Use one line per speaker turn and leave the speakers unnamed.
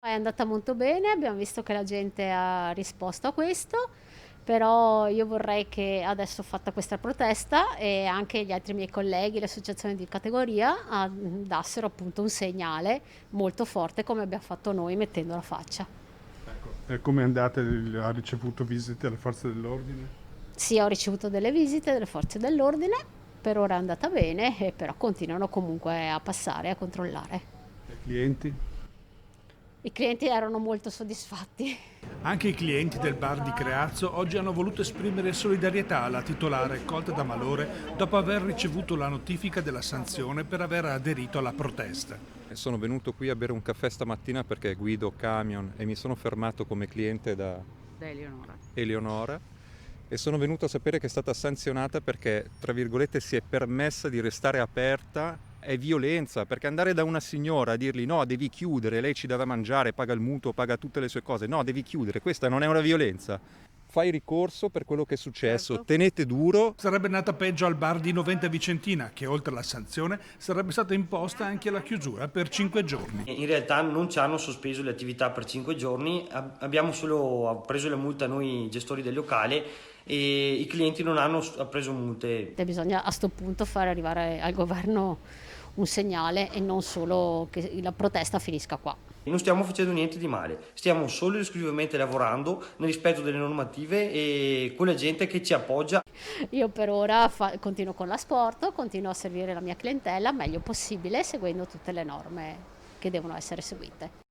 È andata molto bene, abbiamo visto che la gente ha risposto a questo, però io vorrei che adesso fatta questa protesta e anche gli altri miei colleghi, le associazioni di categoria, dassero appunto un segnale molto forte come abbiamo fatto noi mettendo la faccia.
E come è andata? Ha ricevuto visite alle forze dell'ordine?
Sì, ho ricevuto delle visite delle forze dell'ordine, per ora è andata bene, però continuano comunque a passare, a controllare.
E clienti?
I clienti erano molto soddisfatti.
Anche i clienti del bar di Creazzo oggi hanno voluto esprimere solidarietà alla titolare colta da malore dopo aver ricevuto la notifica della sanzione per aver aderito alla protesta.
Sono venuto qui a bere un caffè stamattina perché guido camion e mi sono fermato come cliente da Eleonora e sono venuto a sapere che è stata sanzionata perché, tra virgolette, si è permessa di restare aperta. È violenza, perché andare da una signora a dirgli no, devi chiudere, lei ci dà da mangiare, paga il mutuo, paga tutte le sue cose, no, devi chiudere, questa non è una violenza. Fai ricorso per quello che è successo,
Certo.
tenete duro.
Sarebbe nata peggio al bar di Noventa Vicentina, che oltre alla sanzione sarebbe stata imposta anche la chiusura per 5 giorni.
In realtà non ci hanno sospeso le attività per 5 giorni, abbiamo solo preso la multa noi gestori del locale e i clienti non hanno preso multe.
Bisogna a sto punto fare arrivare al governo un segnale e non solo che la protesta finisca qua.
Non stiamo facendo niente di male, stiamo solo ed esclusivamente lavorando nel rispetto delle normative e con la gente che ci appoggia.
Io per ora continuo con l'asporto, continuo a servire la mia clientela meglio possibile seguendo tutte le norme che devono essere seguite.